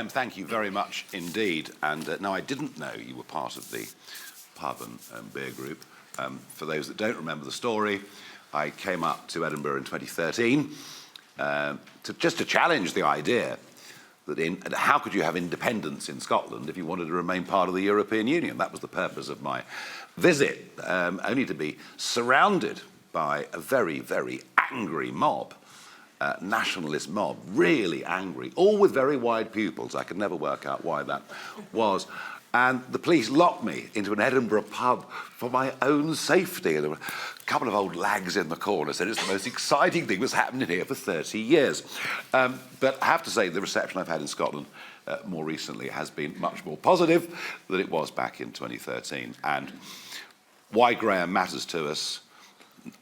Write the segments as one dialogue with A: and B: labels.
A: Graham, thank you very much indeed. And no, I didn't know you were part of the pub and beer group. For those that don't remember the story, I came up to Edinburgh in 2013 to challenge the idea that how could you have independence in Scotland if you wanted to remain part of the European Union? That was the purpose of my visit, only to be surrounded by a very, very angry mob, nationalist mob, really angry, all with very wide pupils. I could never work out why that was. And the police locked me into an Edinburgh pub for my own safety. And there were a couple of old lags in the corner said it's the most exciting thing that's happened in here for 30 years. But I have to say the reception I've had in Scotland more recently has been much more positive than it was back in 2013. And why Graham matters to us,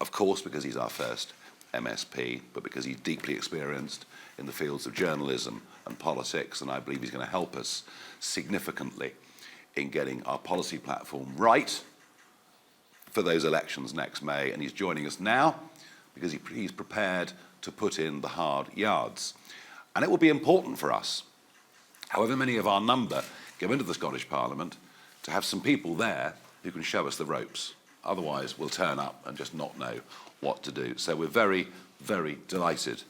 A: of course, because he's our first MSP, but because he's deeply experienced in the fields of journalism and politics, and I believe he's going to help us significantly in getting our policy platform right for those elections next May. And he's joining us now because he's prepared to put in the hard yards. And it will be important for us, however many of our number go into the Scottish Parliament, to have some people there who can show us the ropes. Otherwise, we'll turn up and just not know what to do. So we're very, very delighted,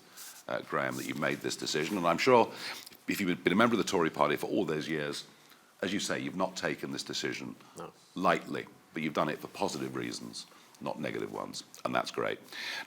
A: Graham, that you've made this decision. And I'm sure if you've been a member of the Tory party for all those years, as you say, you've not taken this decision lightly, but you've done it for positive reasons, not negative ones, and that's great.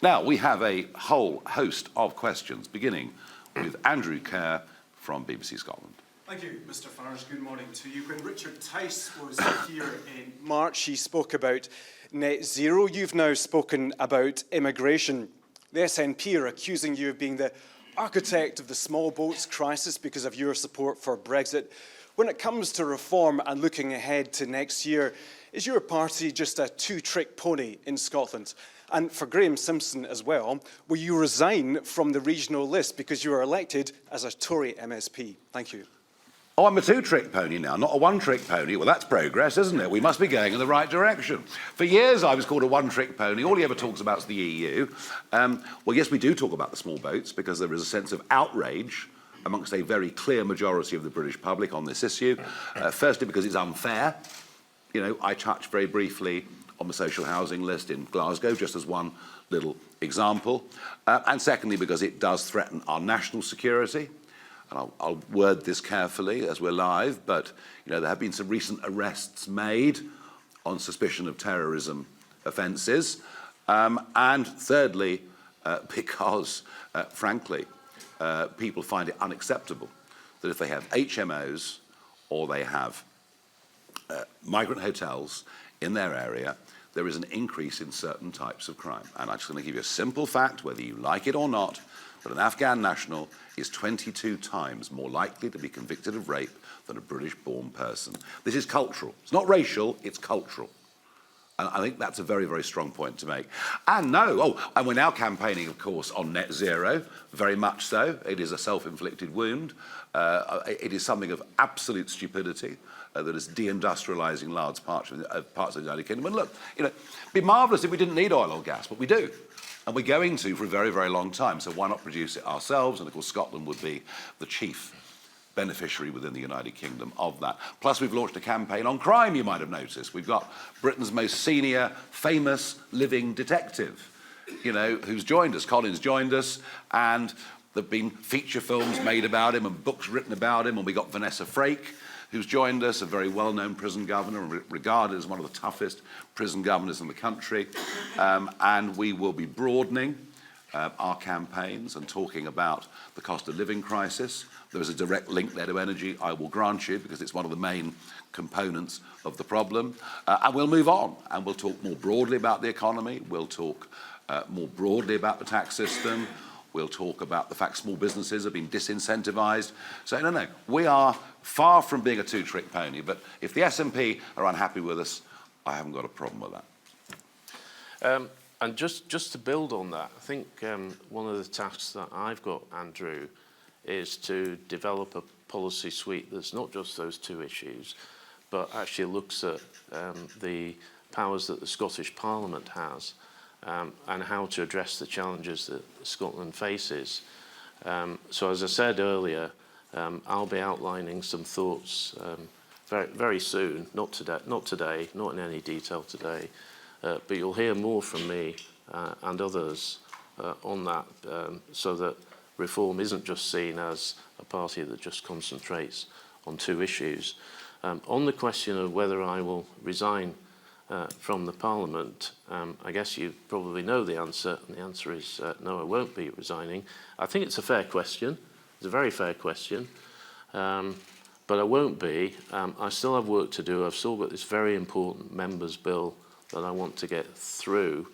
A: Now, we have a whole host of questions, beginning with Andrew Kerr from BBC Scotland.
B: Thank you, Mr Farage. Good morning to you. When Richard Tice was here in March, he spoke about net zero. You've now spoken about immigration. The SNP are accusing you of being the architect of the small boats crisis because of your support for Brexit. When it comes to reform and looking ahead to next year, is your party just a two-trick pony in Scotland? And for Graham Simpson as well, will you resign from the regional list because you were elected as a Tory MSP? Thank you.
A: Oh, I'm a two-trick pony now, not a one-trick pony. Well, that's progress, isn't it? We must be going in the right direction. For years, I was called a one-trick pony. All he ever talks about is the EU. Well, yes, we do talk about the small boats because there is a sense of outrage amongst a very clear majority of the British public on this issue. Firstly, because it's unfair. You know, I touched very briefly on the social housing list in Glasgow, just as one little example. And secondly, because it does threaten our national security. And I'll word this carefully as we're live, but you know, there have been some recent arrests made on suspicion of terrorism offences. And thirdly, because, frankly, people find it unacceptable that if they have HMOs or they have migrant hotels in their area, there is an increase in certain types of crime. And I'm just going to give you a simple fact, whether you like it or not, that an Afghan national is 22 times more likely to be convicted of rape than a British-born person. This is cultural. It's not racial, it's cultural. And I think that's a very, very strong point to make. And and we're now campaigning, of course, on net zero, very much so. It is a self-inflicted wound. It is something of absolute stupidity that is deindustrialising large parts of the United Kingdom. And look, you know, it'd be marvellous if we didn't need oil or gas, but we do. And we're going to for a very, very long time. So why not produce it ourselves? And of course, Scotland would be the chief beneficiary within the United Kingdom of that. Plus, we've launched a campaign on crime, you might have noticed. We've got Britain's most senior, famous living detective, you know, who's joined us. Colin's joined us, and there have been feature films made about him and books written about him. And we got Vanessa Frake, who's joined us, a very well-known prison governor, regarded as one of the toughest prison governors in the country. And we will be broadening our campaigns and talking about the cost of living crisis. There is a direct link there to energy, I will grant you, because it's one of the main components of the problem. And we'll move on, and we'll talk more broadly about the economy. We'll talk more broadly about the tax system. We'll talk about the fact small businesses have been disincentivised. So, no, we are far from being a two-trick pony. But if the SNP are unhappy with us, I haven't got a problem with that.
C: And just to build on that, I think one of the tasks that I've got, Andrew, is to develop a policy suite that's not just those two issues, but actually looks at the powers that the Scottish Parliament has and how to address the challenges that Scotland faces. So as I said earlier, I'll be outlining some thoughts very, very soon, not today, not in any detail today, but you'll hear more from me and others on that, so that Reform isn't just seen as a party that just concentrates on two issues. On the question of whether I will resign from the Parliament, I guess you probably know the answer, and the answer is no, I won't be resigning. I think it's a fair question. It's a very fair question, but I won't be. I still have work to do. I've still got this very important members' bill that I want to get through,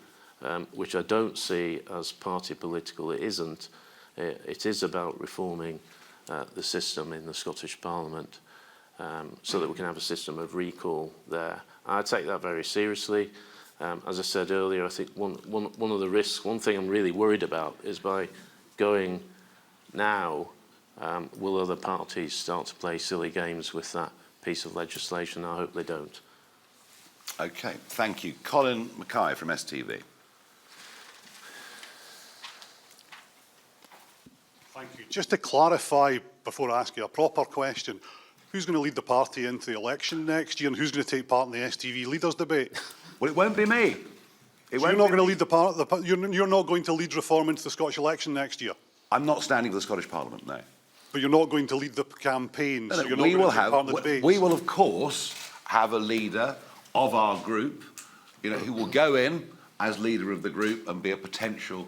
C: which I don't see as party political. It isn't. It is about reforming the system in the Scottish Parliament, so that we can have a system of recall there. I take that very seriously. As I said earlier, I think one of the risks, one thing I'm really worried about is by going now, will other parties start to play silly games with that piece of legislation? I hope they don't.
A: Okay, thank you. Colin Mackay from STV.
D: Thank you. Just to clarify, before I ask you a proper question, who's going to lead the party into the election next year, and who's going to take part in the STV leaders debate?
A: Well, it won't be me.
D: So you're not going to lead you're not going to lead Reform into the Scottish election next year?
A: I'm not standing for the Scottish Parliament, no.
D: But you're not going to lead the campaign,
A: No,
D: so
A: no,
D: you're not going to take part in the debates?
A: we will, of course, have a leader of our group, who will go in as leader of the group and be a potential,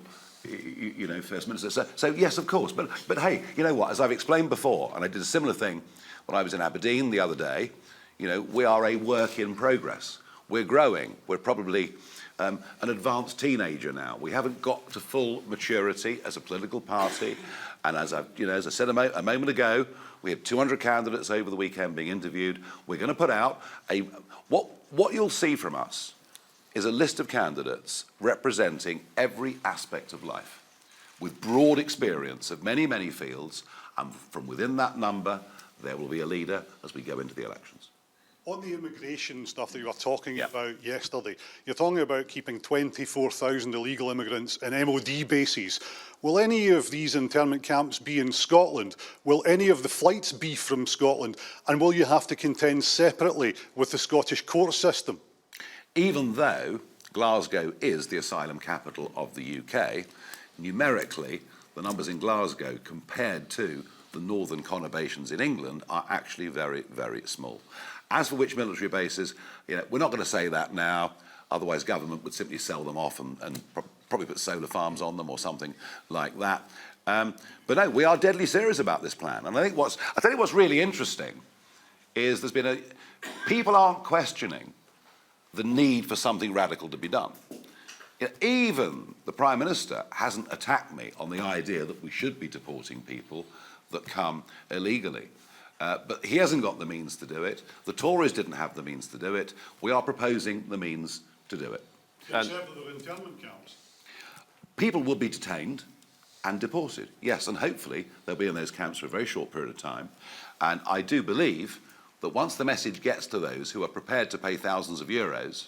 A: First Minister. So yes, of course. But hey, you know what? As I've explained before, and I did a similar thing when I was in Aberdeen the other day, we are a work in progress. We're growing. We're probably an advanced teenager now. We haven't got to full maturity as a political party. And as I said a moment ago, we had 200 candidates over the weekend being interviewed. We're going to put out what you'll see from us is a list of candidates representing every aspect of life with broad experience of many, many fields. And from within that number, there will be a leader as we go into the elections.
D: On the immigration stuff that you were talking about yesterday, you're talking about keeping 24,000 illegal immigrants in MOD bases. Will any of these internment camps be in Scotland? Will any of the flights be from Scotland? And will you have to contend separately with the Scottish court system?
A: Even though Glasgow is the asylum capital of the UK, numerically, the numbers in Glasgow compared to the northern conurbations in England are actually very, very small. As for which military bases, we're not going to say that now, otherwise government would simply sell them off and probably put solar farms on them or something like that. But no, we are deadly serious about this plan. And I tell you what's really interesting is people aren't questioning the need for something radical to be done. Even the Prime Minister hasn't attacked me on the idea that we should be deporting people that come illegally. But he hasn't got the means to do it. The Tories didn't have the means to do it. We are proposing the means to do it.
D: Except for the internment camps.
A: People will be detained and deported, yes, and hopefully they'll be in those camps for a very short period of time. And I do believe that once the message gets to those who are prepared to pay thousands of euros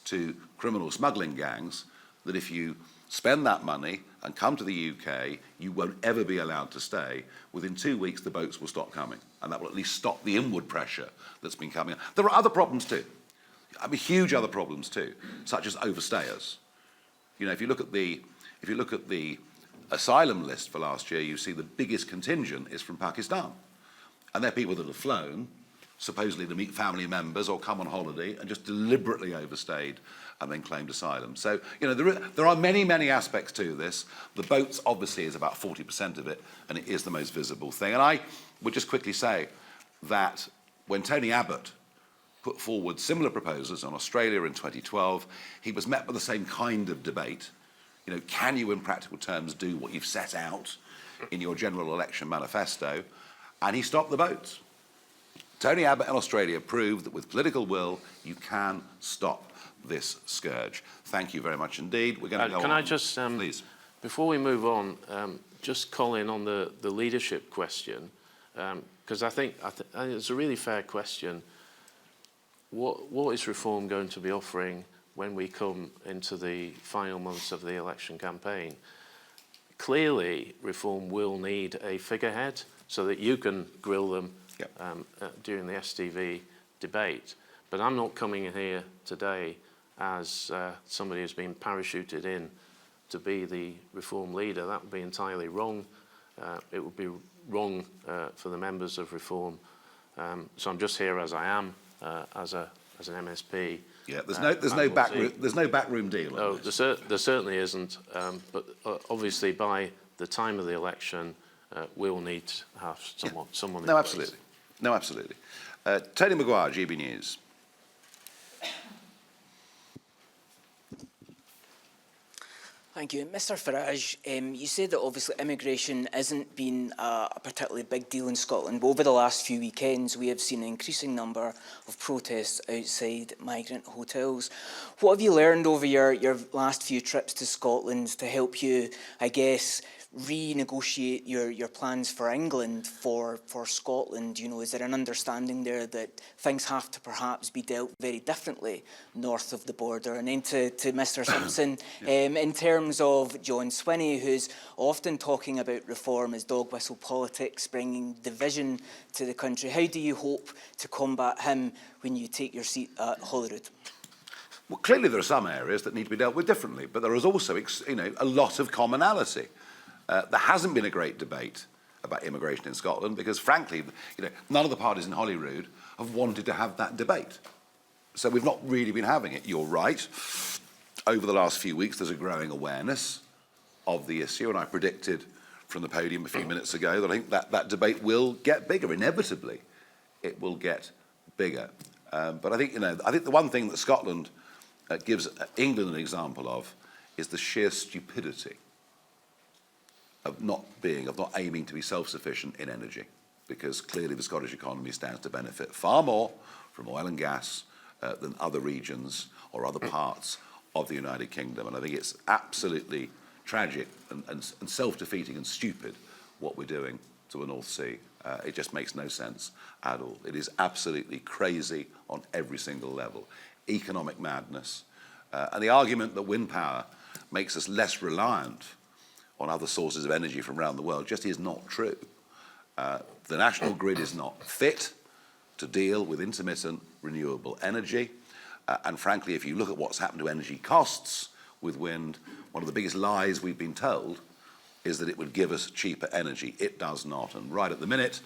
A: to criminal smuggling gangs, that if you spend that money and come to the UK, you won't ever be allowed to stay. Within 2 weeks, the boats will stop coming, and that will at least stop the inward pressure that's been coming. There are other problems too. Huge other problems too, such as overstayers. If you look at the asylum list for last year, you see the biggest contingent is from Pakistan, and they're people that have flown supposedly to meet family members or come on holiday and just deliberately overstayed and then claimed asylum. So, there are many, many aspects to this. The boats obviously is about 40% of it, and it is the most visible thing. And I would just quickly say that when Tony Abbott put forward similar proposals on Australia in 2012, he was met with the same kind of debate. Can you in practical terms do what you've set out in your general election manifesto? And he stopped the boats. Tony Abbott in Australia proved that with political will, you can stop this scourge. Thank you very much indeed. We're going to go on.
C: Can I just,
A: please,
C: before we move on, just call in on the leadership question, because I think it's a really fair question. What is Reform going to be offering when we come into the final months of the election campaign? Clearly, Reform will need a figurehead. so that you can grill them
A: Yep.
C: during the STV debate. But I'm not coming in here today as somebody who's been parachuted in to be the Reform leader. That would be entirely wrong. It would be wrong for the members of Reform. So I'm just here as I am, as an MSP.
A: Yeah, there's no backroom deal.
C: No, there certainly isn't. But obviously, by the time of the election, we will need to have someone.
A: No, absolutely. No, absolutely. Tony Maguire, GB News.
E: Thank you. Mr Farage, you said that obviously immigration hasn't been a particularly big deal in Scotland, but over the last few weekends we have seen an increasing number of protests outside migrant hotels. What have you learned over your last few trips to Scotland to help you, I guess, renegotiate your plans for England for Scotland? You know, is there an understanding there that things have to perhaps be dealt very differently north of the border? And then to Mr Simpson, in terms of John Swinney, who's often talking about reform as dog whistle politics, bringing division to the country, how do you hope to combat him when you take your seat at Holyrood?
A: Well, clearly there are some areas that need to be dealt with differently, but there is also, a lot of commonality. There hasn't been a great debate about immigration in Scotland because, frankly, none of the parties in Holyrood have wanted to have that debate. So we've not really been having it. You're right. Over the last few weeks, there's a growing awareness of the issue, and I predicted from the podium a few minutes ago that I think that debate will get bigger. Inevitably, it will get bigger. But I think the one thing that Scotland gives England an example of is the sheer stupidity of not aiming to be self-sufficient in energy, because clearly the Scottish economy stands to benefit far more from oil and gas than other regions or other parts of the United Kingdom. And I think it's absolutely tragic and self-defeating and stupid what we're doing to the North Sea. It just makes no sense at all. It is absolutely crazy on every single level. Economic madness. And the argument that wind power makes us less reliant on other sources of energy from around the world just is not true. The national grid is not fit to deal with intermittent renewable energy. And frankly, if you look at what's happened to energy costs with wind, one of the biggest lies we've been told is that it would give us cheaper energy. It does not. And right at the minute,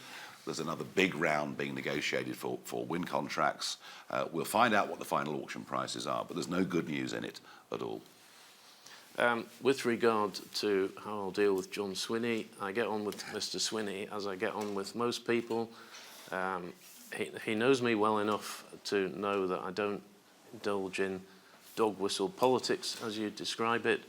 A: there's another big round being negotiated for wind contracts. We'll find out what the final auction prices are, but there's no good news in it at all.
C: With regard to how I'll deal with John Swinney, I get on with Mr Swinney as I get on with most people. He knows me well enough to know that I don't indulge in dog whistle politics, as you describe it.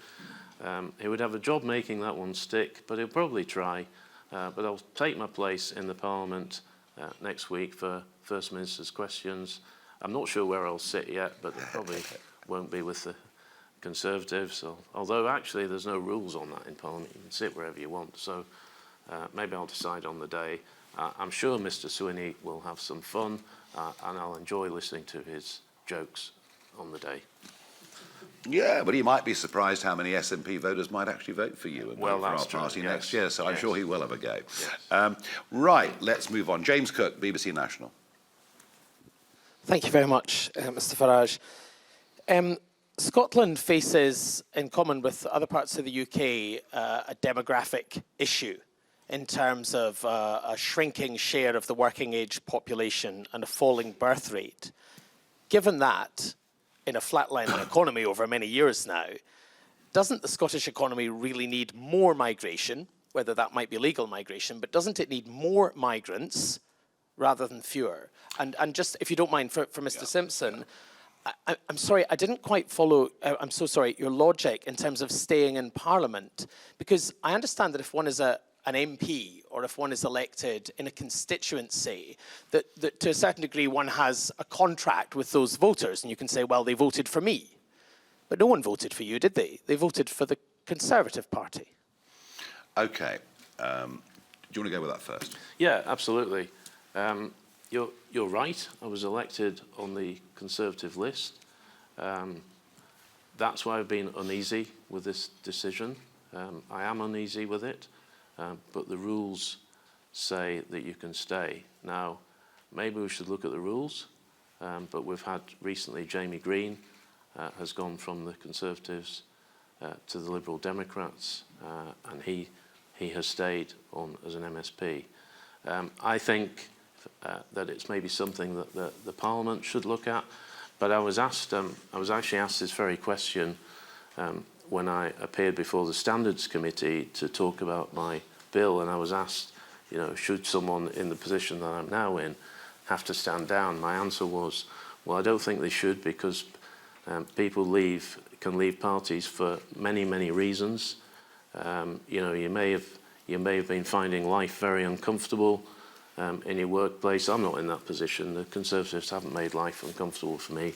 C: He would have a job making that one stick, but he'll probably try. But I'll take my place in the Parliament next week for First Minister's questions. I'm not sure where I'll sit yet, but it probably won't be with the Conservatives, although actually there's no rules on that in Parliament. You can sit wherever you want, so maybe I'll decide on the day. I'm sure Mr Swinney will have some fun and I'll enjoy listening to his jokes on the day.
A: Yeah, but he might be surprised how many SNP voters might actually vote for you and
C: well,
A: vote for our
C: that's
A: party
C: true.
A: next year, so I'm sure he will have a go.
C: Yes.
A: Right, let's move on. James Cook, BBC National.
F: Thank you very much, Mr Farage. Scotland faces, in common with other parts of the UK, a demographic issue in terms of a shrinking share of the working age population and a falling birth rate. Given that, in a flatlining economy over many years now, doesn't the Scottish economy really need more migration, whether that might be legal migration, but doesn't it need more migrants rather than fewer? And just, if you don't mind, for Mr Simpson, I'm sorry, I didn't quite follow, I'm so sorry, your logic in terms of staying in Parliament, because I understand that if one is an MP or if one is elected in a constituency, that to a certain degree one has a contract with those voters, and you can say, well, they voted for me. But no one voted for you, did they? They voted for the Conservative Party.
A: Okay. Do you want to go with that first?
C: Yeah, absolutely. You're right. I was elected on the Conservative list. That's why I've been uneasy with this decision. I am uneasy with it, but the rules say that you can stay. Now, maybe we should look at the rules, but we've had recently Jamie Greene has gone from the Conservatives to the Liberal Democrats, and he has stayed on as an MSP. I think that it's maybe something that the Parliament should look at, but I was actually asked this very question when I appeared before the Standards Committee to talk about my bill, and I was asked, you know, should someone in the position that I'm now in have to stand down? My answer was, well, I don't think they should, because people can leave parties for many, many reasons. You know, you may have been finding life very uncomfortable in your workplace. I'm not in that position. The Conservatives haven't made life uncomfortable for me.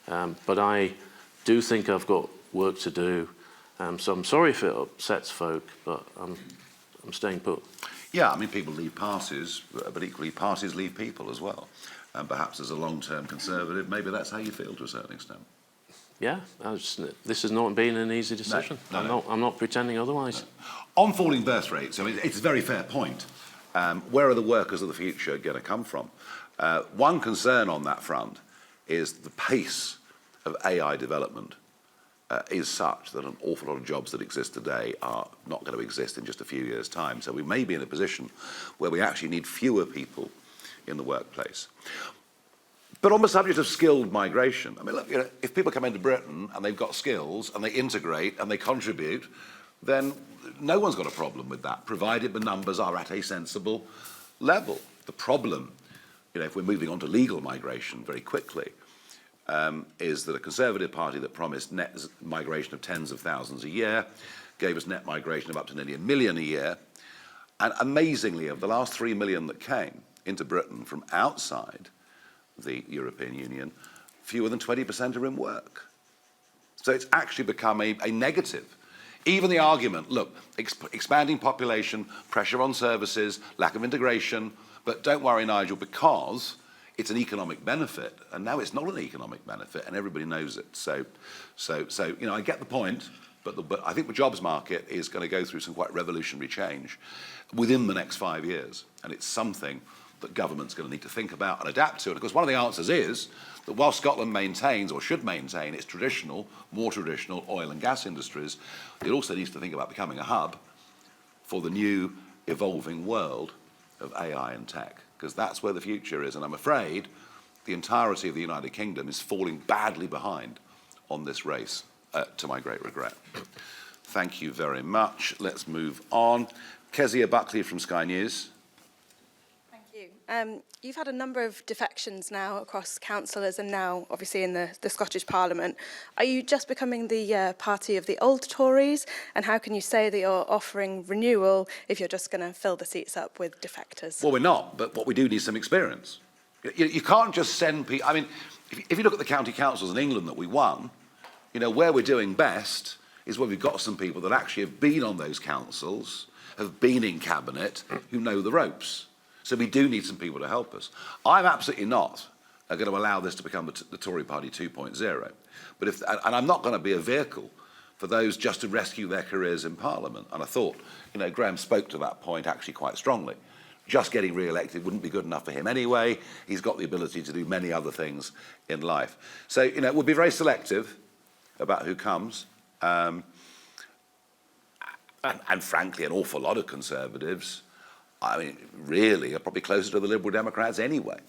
C: But I do think I've got work to do. So I'm sorry if it upsets folk, but I'm staying put.
A: Yeah, I mean, people leave parties, but equally parties leave people as well. And perhaps as a long-term Conservative, maybe that's how you feel to a certain extent.
C: Yeah, this has not been an easy decision. No. I'm not pretending otherwise.
A: No. On falling birth rates, I mean, it's a very fair point. Where are the workers of the future going to come from? One concern on that front is the pace of AI development is such that an awful lot of jobs that exist today are not going to exist in just a few years' time. So we may be in a position where we actually need fewer people in the workplace. But on the subject of skilled migration, I mean, look, you know, if people come into Britain and they've got skills and they integrate and they contribute, then no one's got a problem with that, provided the numbers are at a sensible level. The problem, you know, if we're moving on to legal migration very quickly, is that a Conservative Party that promised net migration of tens of thousands a year gave us net migration of up to nearly 1 million a year. And amazingly, of the last 3 million that came into Britain from outside the European Union, fewer than 20% are in work. So it's actually become a negative. Even the argument, look, expanding population, pressure on services, lack of integration, but don't worry, Nigel, because it's an economic benefit, and now it's not an economic benefit, and everybody knows it. So you know, I get the point, but I think the jobs market is going to go through some quite revolutionary change within the next 5 years, and it's something that government's going to need to think about and adapt to. And of course, one of the answers is that while Scotland maintains, or should maintain, its more traditional oil and gas industries, it also needs to think about becoming a hub for the new evolving world of AI and tech, because that's where the future is. And I'm afraid the entirety of the United Kingdom is falling badly behind on this race, to my great regret. Thank you very much. Let's move on. Kezia Buckley from Sky News.
G: You've had a number of defections now across councillors and now obviously in the Scottish Parliament. Are you just becoming the party of the old Tories? And how can you say that you're offering renewal if you're just going to fill the seats up with defectors?
A: Well, we're not, but what we do need some experience. You can't just send people. I mean, if you look at the county councils in England that we won, you know, where we're doing best is where we've got some people that actually have been on those councils, have been in cabinet, who know the ropes. So we do need some people to help us. I'm absolutely not going to allow this to become the Tory Party 2.0. But and I'm not going to be a vehicle for those just to rescue their careers in Parliament. And I thought, you know, Graham spoke to that point actually quite strongly. Just getting re-elected wouldn't be good enough for him anyway. He's got the ability to do many other things in life. So, you know, we'll be very selective about who comes. And frankly, an awful lot of Conservatives, I mean, really, are probably closer to the Liberal Democrats anyway.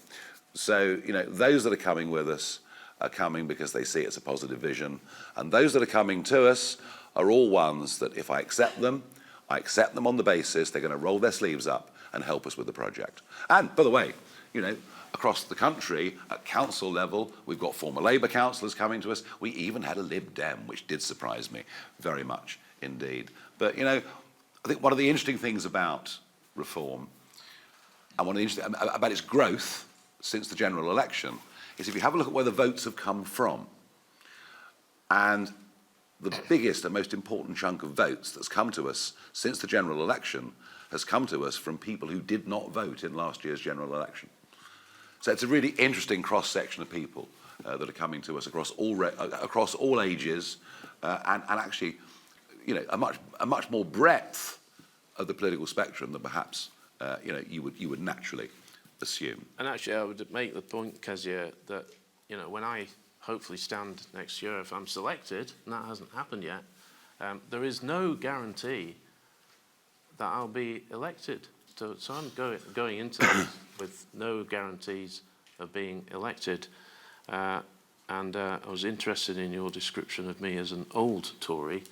A: So, you know, those that are coming with us are coming because they see it's a positive vision. And those that are coming to us are all ones that if I accept them on the basis they're going to roll their sleeves up and help us with the project. And, by the way, you know, across the country, at council level, we've got former Labour councillors coming to us. We even had a Lib Dem, which did surprise me very much indeed. But, you know, I think one of the interesting things about reform, and one of the interesting about its growth since the general election, is if you have a look at where the votes have come from, and the biggest and most important chunk of votes that's come to us since the general election has come to us from people who did not vote in last year's general election. So it's a really interesting cross-section of people that are coming to us across all ages, and actually, you know, a much more breadth of the political spectrum than perhaps you would naturally assume.
C: And actually, I would make the point, Kezia, that when I hopefully stand next year, if I'm selected, and that hasn't happened yet, there is no guarantee that I'll be elected. So I'm going into this with no guarantees of being elected. And I was interested in your description of me as an old Tory.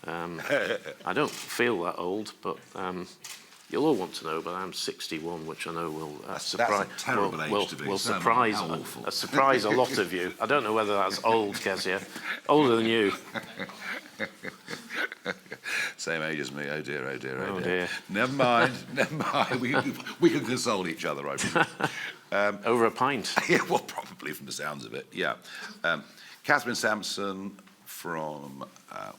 C: I don't feel that old, but you'll all want to know, but I'm 61, which I know will surprise.
A: That's a terrible age to be.
C: Will
A: Certainly.
C: surprise
A: How awful.
C: surprise a lot of you. I don't know whether that's old, Kezia. Older than you.
A: Same age as me. Oh dear, oh dear,
C: Oh
A: oh dear.
C: dear.
A: Never mind, never mind. We can console each other, I presume.
C: Over a pint.
A: Yeah, well, probably from the sounds of it, yeah. Catherine Sampson from,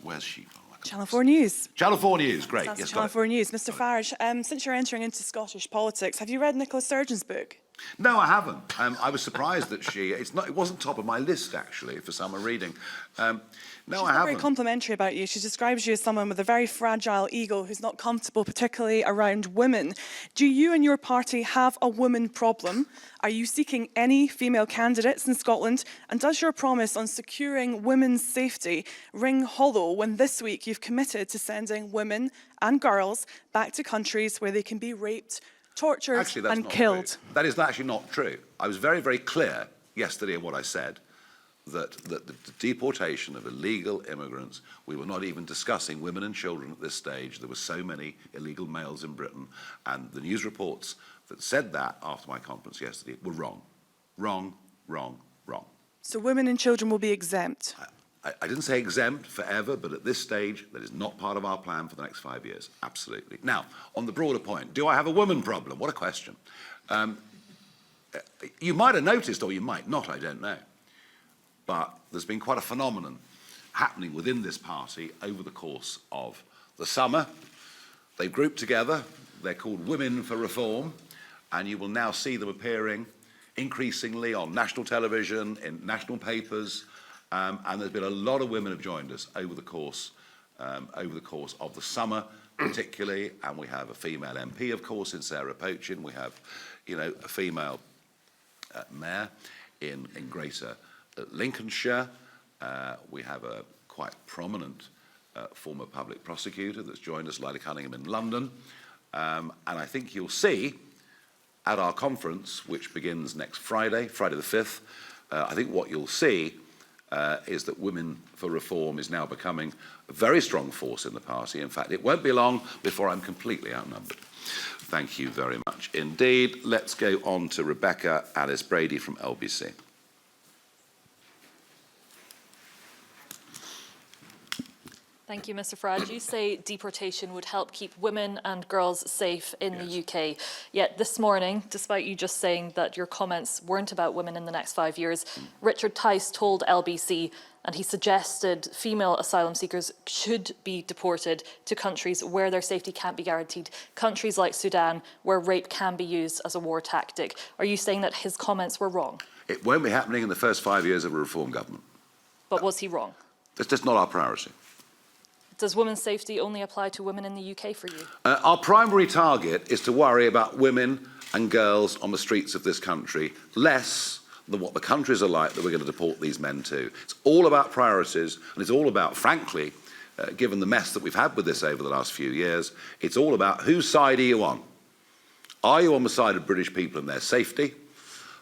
A: where's she from?
H: Channel 4 News.
A: Channel 4 News, great.
H: That's
A: Yes,
H: Channel
A: got it.
H: 4 News. Mr Farage, since you're entering into Scottish politics, have you read Nicola Sturgeon's book?
A: No, I haven't. I was surprised that it wasn't top of my list, actually, for summer reading. No,
H: She's
A: I
H: not
A: haven't.
H: very complimentary about you. She describes you as someone with a very fragile ego who's not comfortable, particularly around women. Do you and your party have a woman problem? Are you seeking any female candidates in Scotland? And does your promise on securing women's safety ring hollow when this week you've committed to sending women and girls back to countries where they can be raped, tortured
A: Actually, that's
H: and
A: not
H: killed?
A: true. That is actually not true. I was very, very clear yesterday in what I said, that the deportation of illegal immigrants, we were not even discussing women and children at this stage. There were so many illegal males in Britain, and the news reports that said that after my conference yesterday were wrong. Wrong, wrong, wrong.
H: So women and children will be exempt?
A: I didn't say exempt forever, but at this stage, that is not part of our plan for the next 5 years. Absolutely. Now, on the broader point, do I have a woman problem? What a question. You might have noticed, or you might not, I don't know. But there's been quite a phenomenon happening within this party over the course of the summer. They've grouped together. They're called Women for Reform, and you will now see them appearing increasingly on national television, in national papers, and there's been a lot of women have joined us over the course of the summer, particularly, and we have a female MP, of course, in Sarah Pochin. We have, a female mayor in Greater Lincolnshire. We have a quite prominent former public prosecutor that's joined us, Lila Cunningham, in London. And I think you'll see at our conference, which begins next Friday, Friday the 5th, I think what you'll see is that Women for Reform is now becoming a very strong force in the party. In fact, it won't be long before I'm completely outnumbered. Thank you very much indeed. Let's go on to Rebecca Alice Brady from LBC.
I: Thank you, Mr Farage. You say deportation would help keep women and girls safe in the UK. Yet this morning, despite you just saying that your comments weren't about women in the next 5 years, Richard Tice told LBC, and he suggested female asylum seekers should be deported to countries where their safety can't be guaranteed, countries like Sudan, where rape can be used as a war tactic. Are you saying that his comments were wrong?
A: It won't be happening in the first 5 years of a reform government.
I: But was he wrong?
A: That's just not our priority.
I: Does women's safety only apply to women in the UK for you?
A: Our primary target is to worry about women and girls on the streets of this country, less than what the countries are like that we're going to deport these men to. It's all about priorities, and it's all about, frankly, given the mess that we've had with this over the last few years, it's all about whose side are you on? Are you on the side of British people and their safety?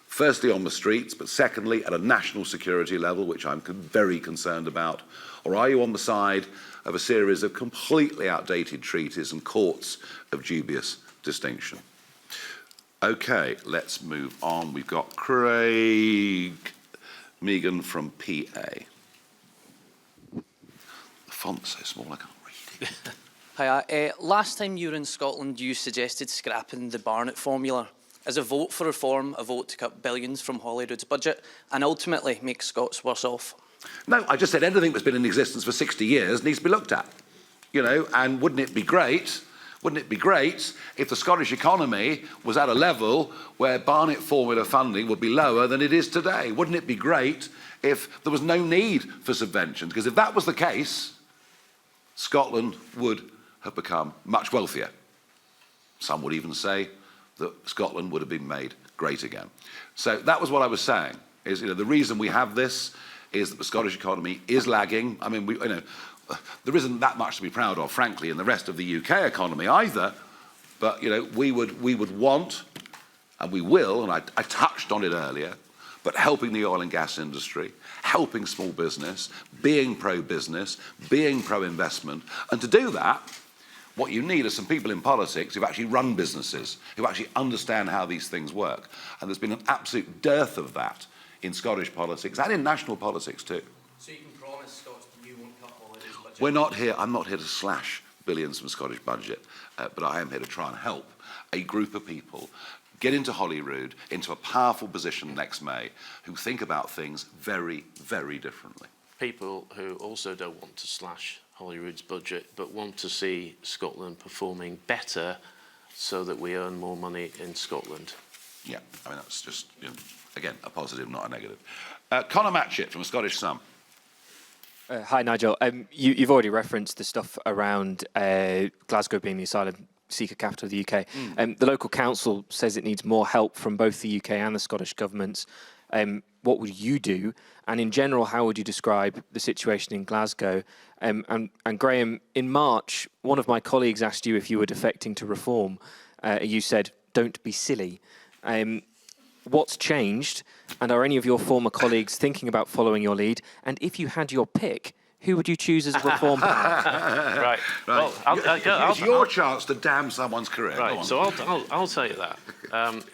A: Firstly, on the streets, but secondly, at a national security level, which I'm very concerned about? Or are you on the side of a series of completely outdated treaties and courts of dubious distinction? Okay, let's move on. We've got Craig Megan from PA. The font's so small I can't read it.
J: Hi, last time you were in Scotland, you suggested scrapping the Barnett formula. Is a vote for reform a vote to cut billions from Holyrood's budget and ultimately make Scots worse off?
A: No, I just said anything that's been in existence for 60 years needs to be looked at. And wouldn't it be great if the Scottish economy was at a level where Barnett formula funding would be lower than it is today? Wouldn't it be great if there was no need for subventions? Because if that was the case, Scotland would have become much wealthier. Some would even say that Scotland would have been made great again. So that was what I was saying, is, you know, the reason we have this is that the Scottish economy is lagging. I mean, there isn't that much to be proud of, frankly, in the rest of the UK economy either, but, you know, we would want, and we will, and I touched on it earlier, but helping the oil and gas industry, helping small business, being pro-business, being pro-investment, and to do that, what you need are some people in politics who've actually run businesses, who actually understand how these things work. And there's been an absolute dearth of that in Scottish politics and in national politics too.
J: So you can promise Scots you won't cut Holyrood's budget?
A: We're not here, I'm not here to slash billions from Scottish budget, but I am here to try and help a group of people get into Holyrood, into a powerful position next May, who think about things very, very differently.
C: People who also don't want to slash Holyrood's budget, but want to see Scotland performing better so that we earn more money in Scotland.
A: Yeah, I mean, that's just, you know, again, a positive, not a negative. Conor Matchett from a Scottish Sun.
K: Hi, Nigel. You've already referenced the stuff around Glasgow being the asylum seeker capital of the UK. The local council says it needs more help from both the UK and the Scottish governments. What would you do? And in general, how would you describe the situation in Glasgow? And Graham, in March, one of my colleagues asked you if you were defecting to reform. You said, don't be silly. What's changed? And are any of your former colleagues thinking about following your lead? And if you had your pick, who would you choose as reform power?
C: Right.
A: Well, it's your chance to damn someone's career.
C: Right, so I'll tell you that.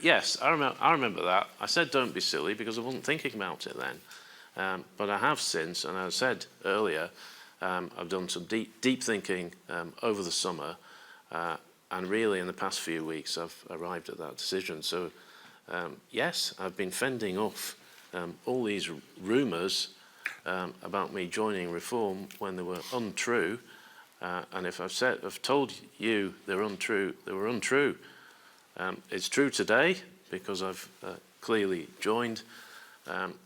C: Yes, I remember that. I said don't be silly because I wasn't thinking about it then. But I have since, and as I said earlier, I've done some deep thinking over the summer, and really in the past few weeks I've arrived at that decision. So yes, I've been fending off all these rumours about me joining Reform when they were untrue, and if I've told you they're untrue, they were untrue. It's true today because I've clearly joined.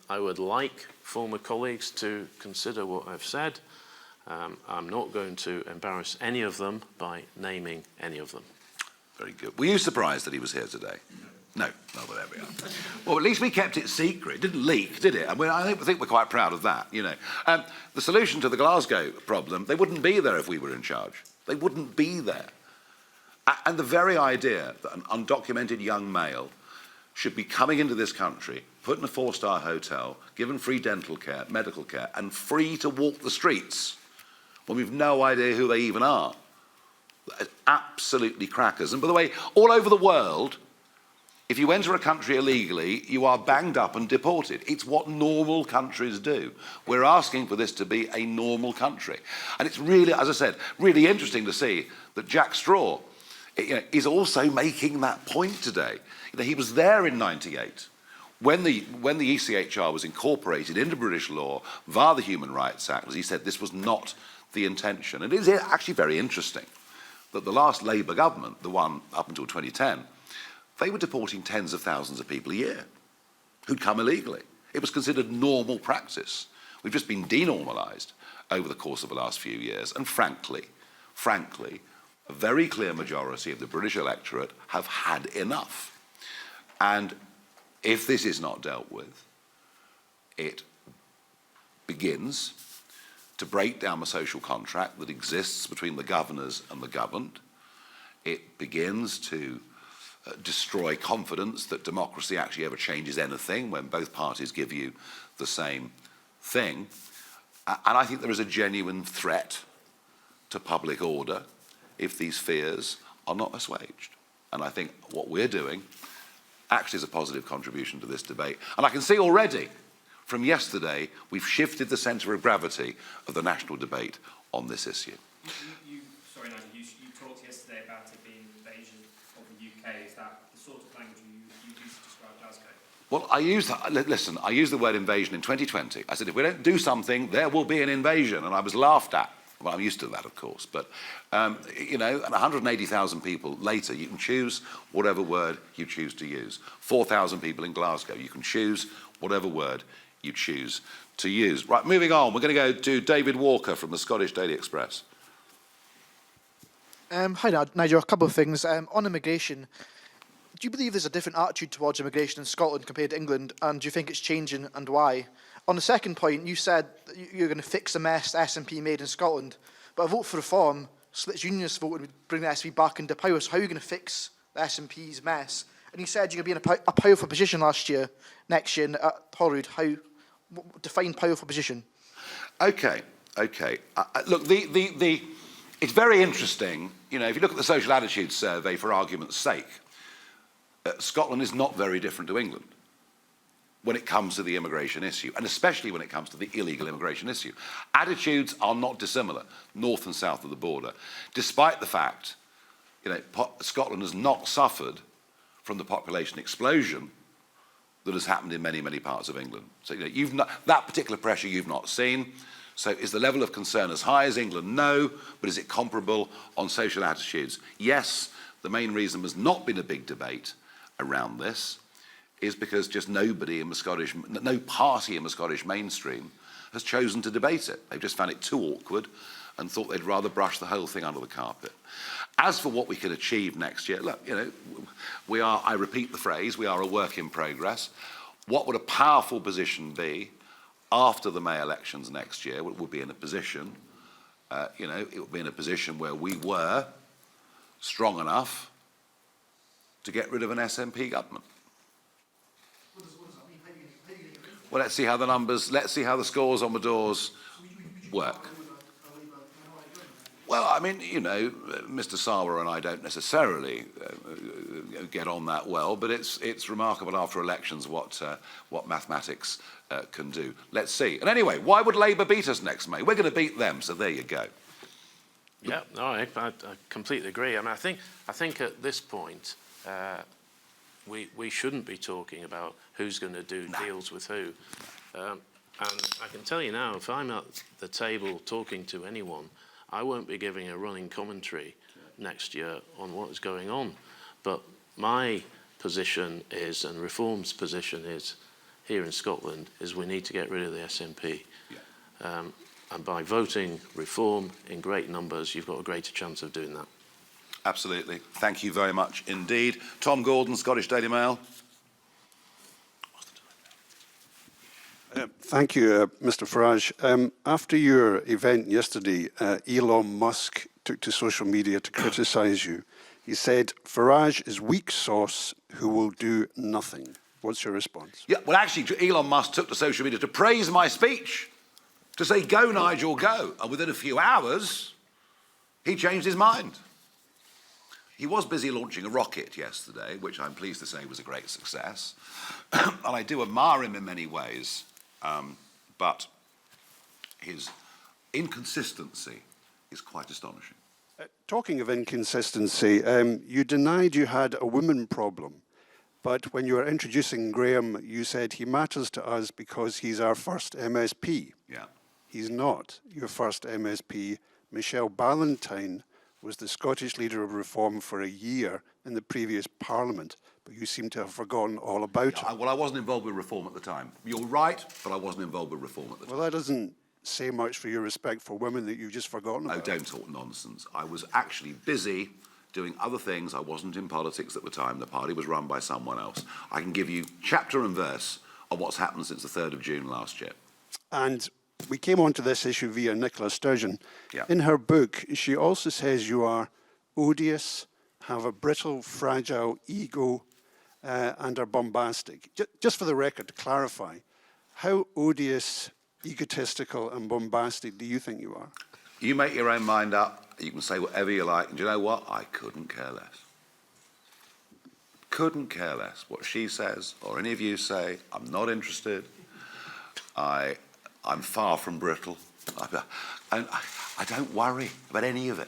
C: I would like former colleagues to consider what I've said. I'm not going to embarrass any of them by naming any of them.
A: Very good. Were you surprised that he was here today? No. Well, there we are. Well, at least we kept it secret. It didn't leak, did it? I mean, I think we're quite proud of that, you know. The solution to the Glasgow problem, they wouldn't be there if we were in charge. They wouldn't be there. And the very idea that an undocumented young male should be coming into this country, put in a 4-star hotel, given free dental care, medical care, and free to walk the streets when we've no idea who they even are. It's absolutely crackers. And by the way, all over the world, if you enter a country illegally, you are banged up and deported. It's what normal countries do. We're asking for this to be a normal country. And it's really, as I said, really interesting to see that Jack Straw, you know, is also making that point today. You know, he was there in '98 when the ECHR was incorporated into British law via the Human Rights Act, as he said this was not the intention. And it is actually very interesting that the last Labour government, the one up until 2010, they were deporting tens of thousands of people a year who'd come illegally. It was considered normal practice. We've just been denormalised over the course of the last few years. And frankly, a very clear majority of the British electorate have had enough. And if this is not dealt with, it begins to break down the social contract that exists between the governors and the governed. It begins to destroy confidence that democracy actually ever changes anything when both parties give you the same thing. And I think there is a genuine threat to public order if these fears are not assuaged. And I think what we're doing actually is a positive contribution to this debate. And I can see already from yesterday we've shifted the centre of gravity of the national debate on this issue.
L: Sorry, Nigel, you talked yesterday about it being an invasion of the UK. Is that the sort of language you used to describe Glasgow?
A: Well, I used the word invasion in 2020. I said, if we don't do something, there will be an invasion. And I was laughed at. Well, I'm used to that, of course. But, you know, 180,000 people later, you can choose whatever word you choose to use. 4,000 people in Glasgow, you can choose whatever word you choose to use. Right, moving on. We're going to go to David Walker from the Scottish Daily Express.
M: Hi, Nigel. A couple of things. On immigration, do you believe there's a different attitude towards immigration in Scotland compared to England, and do you think it's changing, and why? On the second point, you said that you're going to fix the mess the SNP made in Scotland, but a vote for reform splits Unionist vote would bring the SNP back into power, so how are you going to fix the SNP's mess? And you said you're going to be in a powerful position next year at Holyrood. Define powerful position.
A: Okay. Look, it's very interesting. You know, if you look at the social attitudes survey, for argument's sake, Scotland is not very different to England when it comes to the immigration issue, and especially when it comes to the illegal immigration issue. Attitudes are not dissimilar, north and south of the border, despite the fact, you know, Scotland has not suffered from the population explosion that has happened in many, many parts of England. So, you know, that particular pressure you've not seen. So is the level of concern as high as England? No. But is it comparable on social attitudes? Yes. The main reason there's not been a big debate around this is because just nobody in the Scottish, no party in the Scottish mainstream has chosen to debate it. They've just found it too awkward and thought they'd rather brush the whole thing under the carpet. As for what we can achieve next year, look, you know, we are, I repeat the phrase, we are a work in progress. What would a powerful position be after the May elections next year? It would be in a position, you know, it would be in a position where we were strong enough to get rid of an SNP government. Well, let's see how the numbers, let's see how the scores on the doors work. Well, I mean, you know, Mr. Sawa and I don't necessarily get on that well, but it's remarkable after elections what mathematics can do. Let's see. And anyway, why would Labour beat us next May? We're going to beat them, so there you go.
C: Yeah, no, I completely agree. I mean, I think at this point we shouldn't be talking about who's going to do deals with who. And I can tell you now, if I'm at the table talking to anyone, I won't be giving a running commentary next year on what is going on. But my position is, and Reform's position is, here in Scotland, is we need to get rid of the SNP. Yeah. And by voting Reform in great numbers, you've got a greater chance of doing that.
A: Absolutely. Thank you very much indeed. Tom Gordon, Scottish Daily Mail.
N: Thank you, Mr. Farage. After your event yesterday, Elon Musk took to social media to criticise you. He said, Farage is weak sauce who will do nothing. What's your response?
A: Yeah, well, actually, Elon Musk took to social media to praise my speech, to say, go, Nigel, go. And within a few hours, he changed his mind. He was busy launching a rocket yesterday, which I'm pleased to say was a great success. And I do admire him in many ways. But his inconsistency is quite astonishing.
N: Talking of inconsistency, you denied you had a women problem, but when you were introducing Graham, you said he matters to us because he's our first MSP.
A: Yeah.
N: He's not your first MSP. Michelle Ballantyne was the Scottish leader of Reform for a year in the previous Parliament, but you seem to have forgotten all about it.
A: Well, I wasn't involved with Reform at the time. You're right, but I wasn't involved with Reform at the time.
N: Well, that doesn't say much for your respect for women that you've just forgotten about.
A: No, don't talk nonsense. I was actually busy doing other things. I wasn't in politics at the time. The party was run by someone else. I can give you chapter and verse on what's happened since the 3rd of June last year.
N: And we came onto this issue via Nicola Sturgeon.
A: Yeah.
N: In her book, she also says you are odious, have a brittle, fragile ego, and are bombastic. Just for the record, to clarify, how odious, egotistical and bombastic do you think you are?
A: You make your own mind up. You can say whatever you like. And do you know what? I couldn't care less. Couldn't care less what she says or any of you say. I'm not interested. I'm far from brittle. I don't worry about any of it.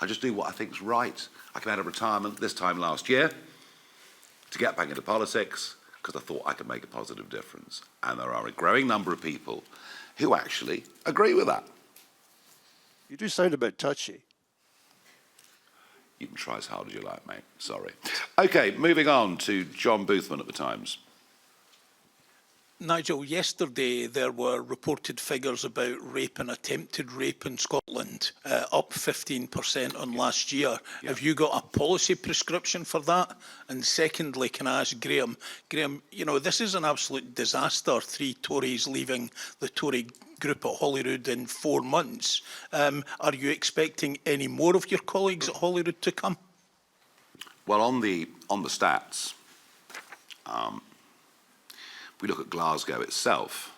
A: I just do what I think's right. I came out of retirement this time last year to get back into politics because I thought I could make a positive difference. And there are a growing number of people who actually agree with that.
N: You do sound a bit touchy.
A: You can try as hard as you like, mate. Sorry. Okay, moving on to John Boothman at The Times.
O: Nigel, yesterday there were reported figures about rape and attempted rape in Scotland, up 15% on last year.
A: Yeah.
O: Have you got a policy prescription for that? And secondly, can I ask Graham, you know, this is an absolute disaster, 3 Tories leaving the Tory group at Holyrood in 4 months. Are you expecting any more of your colleagues at Holyrood to come?
A: Well, on the stats, we look at Glasgow itself.